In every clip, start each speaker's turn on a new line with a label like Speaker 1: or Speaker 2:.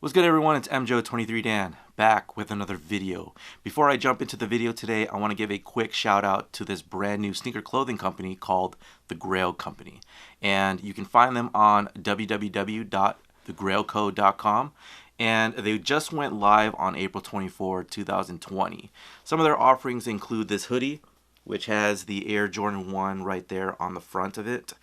Speaker 1: What's good, everyone? It's MJO23Dan back with another video. Before I jump into the video today, I want to give a quick shout out to this brand new sneaker clothing company called The Grail Company. And you can find them on www.thegrailco.com. And they just went live on April 24, 2020. Some of their offerings include this hoodie, which has the Air Jordan 1 right there on the front of it.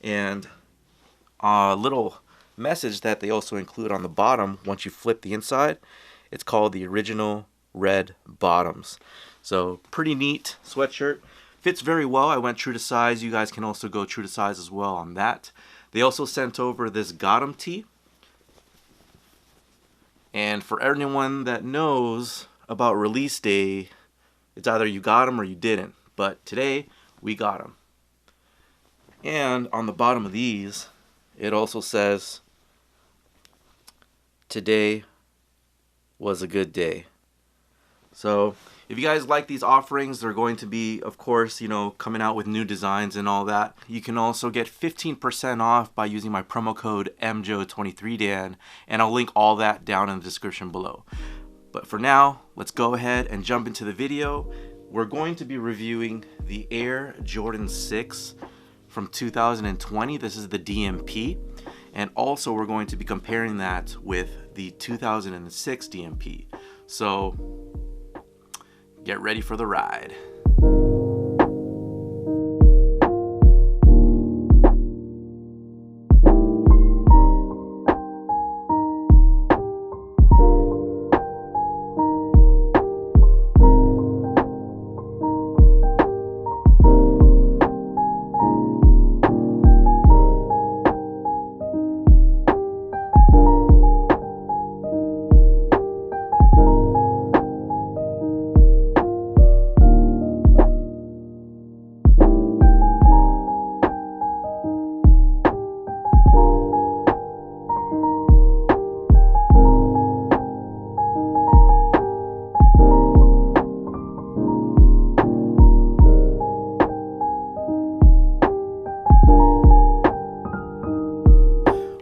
Speaker 1: And a little message that they also include on the bottom once you flip the inside. It's called the original red bottoms. So pretty neat sweatshirt. Fits very well. I went true to size. You guys can also go true to size as well on that. They also sent over this got 'em tee. And for anyone that knows about release day, it's either you got them or you didn't. But today we got them. And on the bottom of these, it also says, "Today was a good day." So if you guys like these offerings, they're going to be, of course, coming out with new designs and all that. You can also get 15% off by using my promo code MJO23Dan, and I'll link all that down in the description below. But for now, let's go ahead and jump into the video. We're going to be reviewing the Air Jordan 6 from 2020. This is the DMP. And also we're going to be comparing that with the 2006 DMP. So get ready for the ride.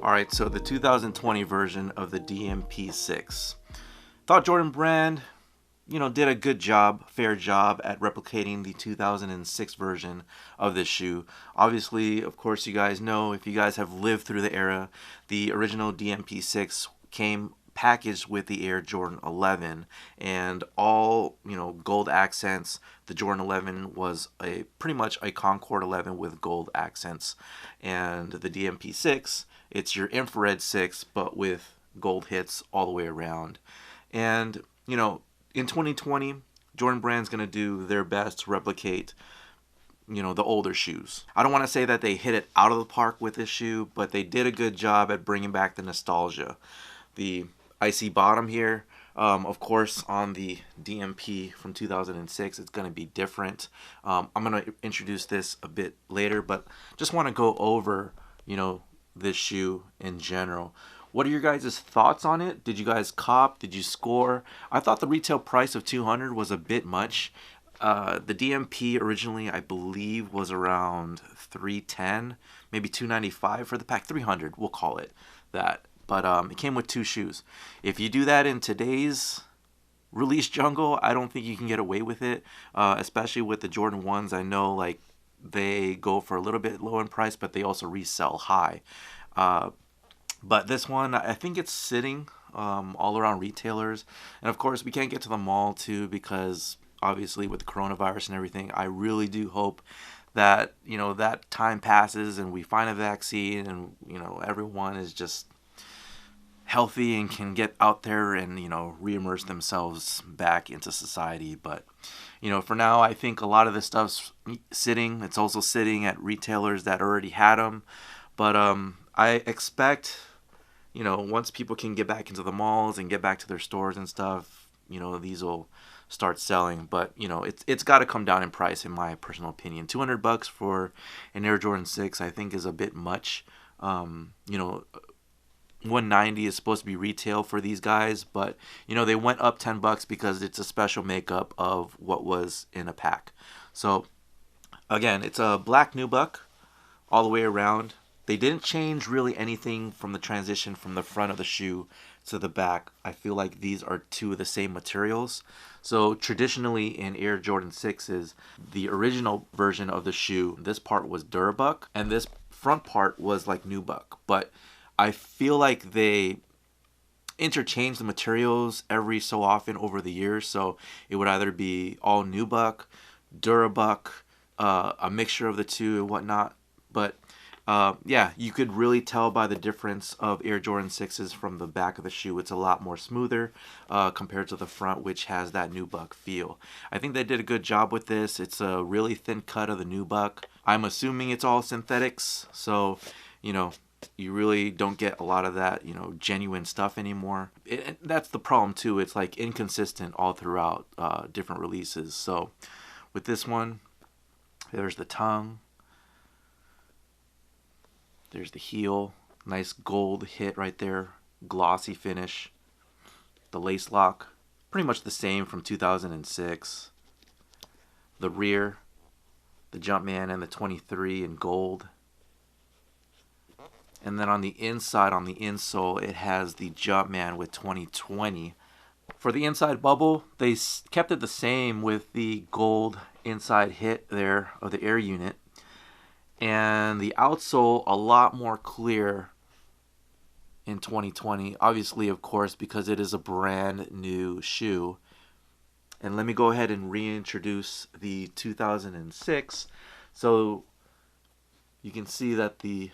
Speaker 1: Alright, so the 2020 version of the DMP6. Thought Jordan Brand, did a good job, fair job at replicating the 2006 version of this shoe. Obviously, of course, you guys know, if you guys have lived through the era, the original DMP6 came packaged with the Air Jordan 11 and all gold accents. The Jordan 11 was pretty much a Concord 11 with gold accents, and the DMP6, it's your infrared 6 but with gold hits all the way around. And in 2020, Jordan Brand's gonna do their best to replicate the older shoes. I don't want to say that they hit it out of the park with this shoe, but they did a good job at bringing back the nostalgia. The icy bottom here, of course, on the DMP from 2006, it's going to be different. I'm going to introduce this a bit later, but just want to go over, this shoe in general. What are your guys' thoughts on it? Did you guys cop? Did you score? I thought the retail price of $200 was a bit much. The DMP originally, I believe, was around $310, maybe $295 for the pack. $300, we'll call it that. But it came with two shoes. If you do that in today's release jungle, I don't think you can get away with it, especially with the Jordan 1s. I know they go for a little bit low in price, but they also resell high. But this one, I think it's sitting all around retailers. And of course, we can't get to the mall too because obviously with the coronavirus and everything, I really do hope that, that time passes and we find a vaccine and, everyone is just healthy and can get out there and re-immerse themselves back into society. But for now, I think a lot of this stuff's sitting. It's also sitting at retailers that already had them. But I expect once people can get back into the malls and get back to their stores and stuff, these will start selling. But it's got to come down in price, in my personal opinion. $200 for an Air Jordan 6 I think is a bit much. $190 is supposed to be retail for these guys, but they went up $10 because it's a special makeup of what was in a pack. So again, it's a black nubuck all the way around. They didn't change really anything from the transition from the front of the shoe to the back, I feel like these are two of the same materials. So traditionally in Air Jordan 6s, the original version of the shoe, this part was Durabuck and this front part was like Nubuck. But I feel like they interchange the materials every so often over the years. So it would either be all Nubuck, Durabuck, a mixture of the two and whatnot. But yeah, you could really tell by the difference of Air Jordan 6s from the back of the shoe. It's a lot more smoother compared to the front, which has that Nubuck feel. I think they did a good job with this. It's a really thin cut of the Nubuck. I'm assuming it's all synthetics, so, you know, you really don't get a lot of that, you know, genuine stuff anymore. That's the problem too. It's like inconsistent all throughout different releases. So with this one, there's the tongue. There's the heel. Nice gold hit right there. Glossy finish. The lace lock, pretty much the same from 2006. The rear, the Jumpman and the 23 in gold. And then on the inside, on the insole, it has the Jumpman with 2020. For the inside bubble, they kept it the same with the gold inside hit there of the air unit. And the outsole, a lot more clear in 2020. Obviously, of course, because it is a brand new shoe. And let me go ahead and reintroduce the 2006. So you can see that the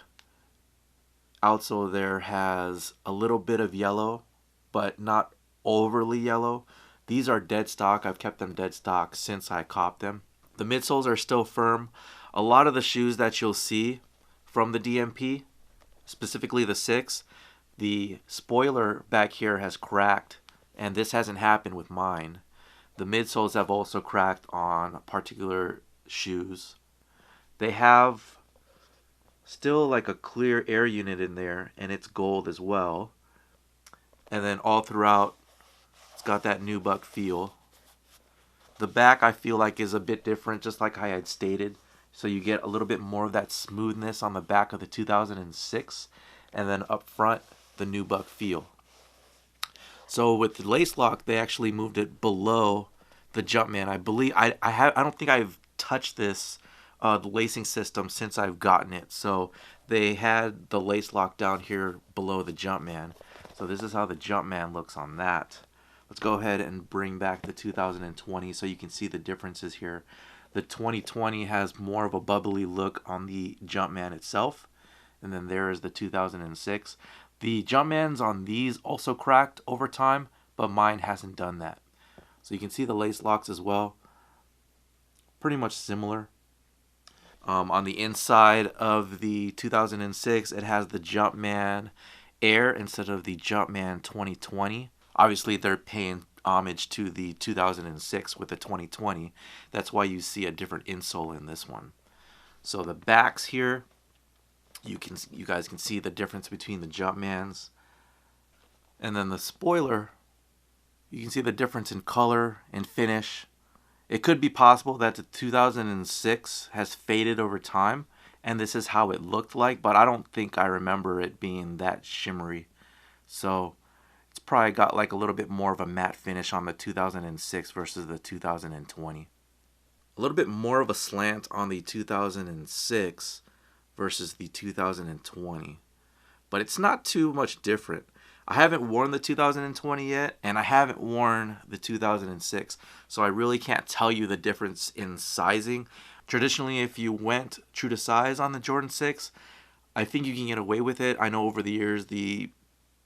Speaker 1: outsole there has a little bit of yellow, but not overly yellow. These are dead stock. I've kept them dead stock since I copped them. The midsoles are still firm. A lot of the shoes that you'll see from the DMP, specifically the 6, the spoiler back here has cracked, and this hasn't happened with mine. The midsoles have also cracked on particular shoes. They have still like a clear air unit in there, and it's gold as well. And then all throughout, it's got that Nubuck feel. The back I feel like is a bit different, just like I had stated. So you get a little bit more of that smoothness on the back of the 2006, and then up front, the Nubuck feel. So with the lace lock, they actually moved it below the Jumpman. I believe I don't think I've touched this the lacing system since I've gotten it. So they had the lace lock down here below the Jumpman. So this is how the Jumpman looks on that. Let's go ahead and bring back the 2020 so you can see the differences here. The 2020 has more of a bubbly look on the Jumpman itself. And then there is the 2006. The Jumpmans on these also cracked over time, but mine hasn't done that. So you can see the lace locks as well. Pretty much similar. On the inside of the 2006, it has the Jumpman Air instead of the Jumpman 2020. Obviously, they're paying homage to the 2006 with the 2020. That's why you see a different insole in this one. So the backs here, you guys can see the difference between the Jumpmans. And then the spoiler, you can see the difference in color and finish. It could be possible that the 2006 has faded over time, and this is how it looked like, but I don't think I remember it being that shimmery. So it's probably got like a little bit more of a matte finish on the 2006 versus the 2020. A little bit more of a slant on the 2006 versus the 2020. But it's not too much different. I haven't worn the 2020 yet, and I haven't worn the 2006, so I really can't tell you the difference in sizing. Traditionally, if you went true to size on the Jordan 6, I think you can get away with it. I know over the years, the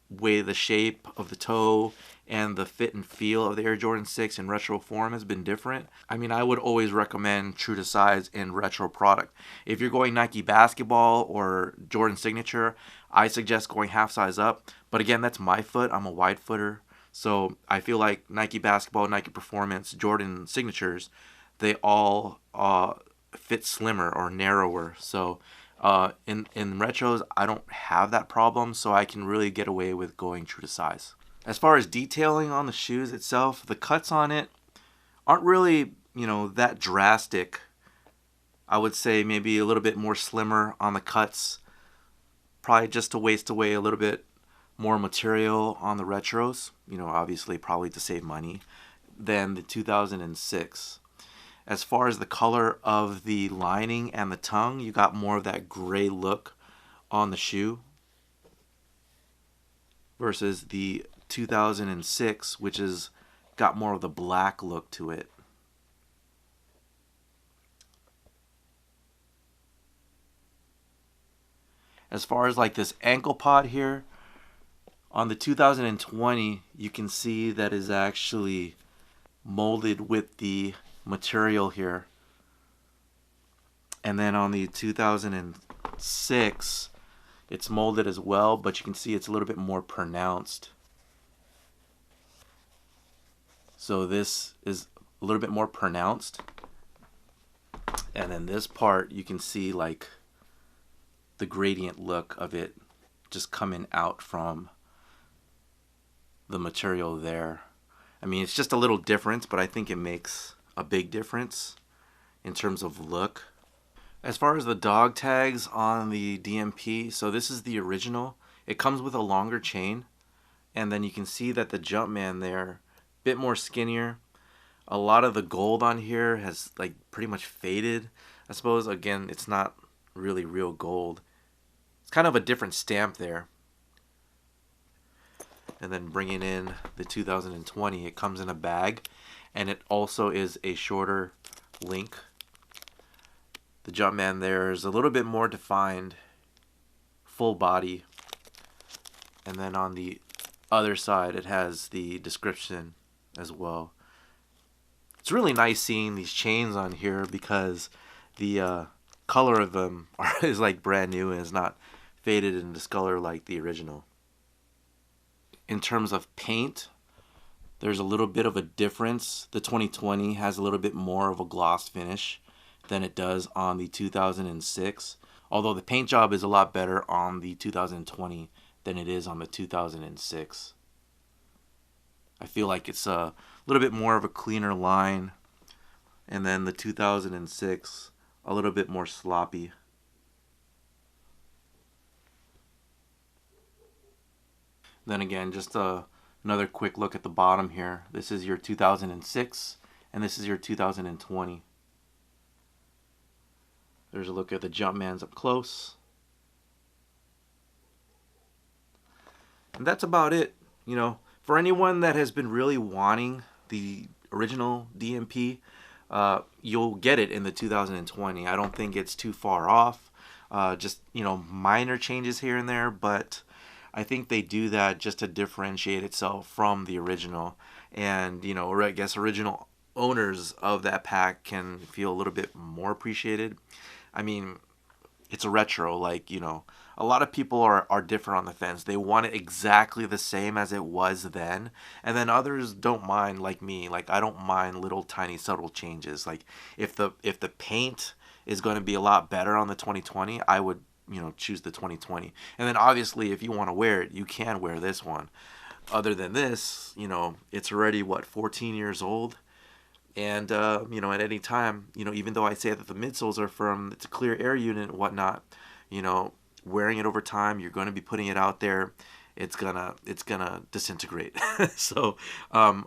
Speaker 1: way the shape of the toe and the fit and feel of the Air Jordan 6 in retro form has been different. I mean, I would always recommend true to size in retro product. If you're going Nike basketball or Jordan signature, I suggest going half size up. But again, that's my foot. I'm a wide footer. So I feel like Nike basketball, Nike performance, Jordan signatures, they all fit slimmer or narrower. So in retros, I don't have that problem, so I can really get away with going true to size. As far as detailing on the shoes itself, the cuts on it aren't really, that drastic. I would say maybe a little bit more slimmer on the cuts, probably just to waste away a little bit more material on the retros, obviously probably to save money, than the 2006. As far as the color of the lining and the tongue, you got more of that gray look on the shoe versus the 2006, which is got more of the black look to it. As far as like this ankle pod here, on the 2020, you can see that is actually molded with the material here. And then on the 2006, it's molded as well, but you can see it's a little bit more pronounced. So this is a little bit more pronounced. And then this part, you can see like the gradient look of it just coming out from the material there. I mean, it's just a little difference, but I think it makes a big difference in terms of look. As far as the dog tags on the DMP, so this is the original. It comes with a longer chain, and then you can see that the Jumpman there, a bit more skinnier. A lot of the gold on here has like pretty much faded. I suppose, again, it's not really real gold. It's kind of a different stamp there. And then bringing in the 2020, it comes in a bag, and it also is a shorter link. The Jumpman there is a little bit more defined, full body, and then on the other side it has the description as well. It's really nice seeing these chains on here because the color of them is like brand new and is not faded and discolored like the original. In terms of paint, there's a little bit of a difference. The 2020 has a little bit more of a gloss finish than it does on the 2006. Although the paint job is a lot better on the 2020 than it is on the 2006. I feel like it's a little bit more of a cleaner line. And then the 2006, a little bit more sloppy. Then again, just another quick look at the bottom here. This is your 2006, and this is your 2020. There's a look at the Jumpmans up close. And that's about it. For anyone that has been really wanting the original DMP, you'll get it in the 2020. I don't think it's too far off. Just, minor changes here and there, but I think they do that just to differentiate itself from the original. And, I guess original owners of that pack can feel a little bit more appreciated. I mean, it's a retro, a lot of people are different on the fence. They want it exactly the same as it was then. And then others don't mind, like me. Like, I don't mind little tiny subtle changes. Like, if the paint is going to be a lot better on the 2020, I would choose the 2020. And then obviously if you want to wear it, you can wear this one. Other than this, it's already 14 years old, and at any time, even though I say that the midsoles are firm, it's a clear air unit and whatnot, wearing it over time, you're going to be putting it out there, it's gonna disintegrate. So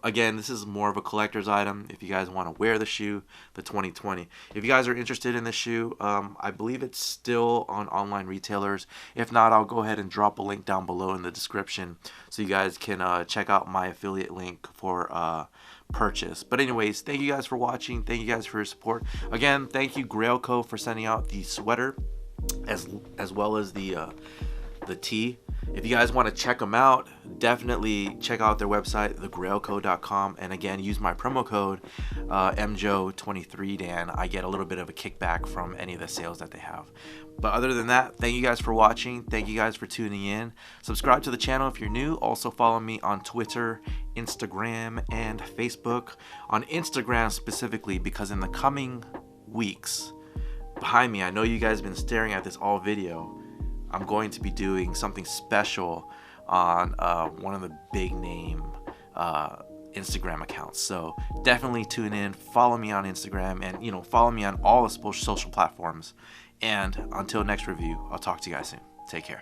Speaker 1: again, this is more of a collector's item. If you guys want to wear the shoe, the 2020. If you guys are interested in the shoe, I believe it's still on online retailers. If not, I'll go ahead and drop a link down below in the description so you guys can check out my affiliate link for purchase. But anyways, thank you guys for watching. Thank you guys for your support. Again, thank you Grailco for sending out the sweater as well as the tee. If you guys want to check them out, definitely check out their website, thegrailco.com, and again, use my promo code MJO23Dan. I get a little bit of a kickback from any of the sales that they have. But other than that, thank you guys for watching. Thank you guys for tuning in. Subscribe to the channel if you're new. Also follow me on Twitter, Instagram, and Facebook. On Instagram specifically, because in the coming weeks, behind me, I know you guys have been staring at this all video, I'm going to be doing something special on one of the big name Instagram accounts. So definitely tune in, follow me on Instagram, and follow me on all the social platforms. And until next review, I'll talk to you guys soon. Take care.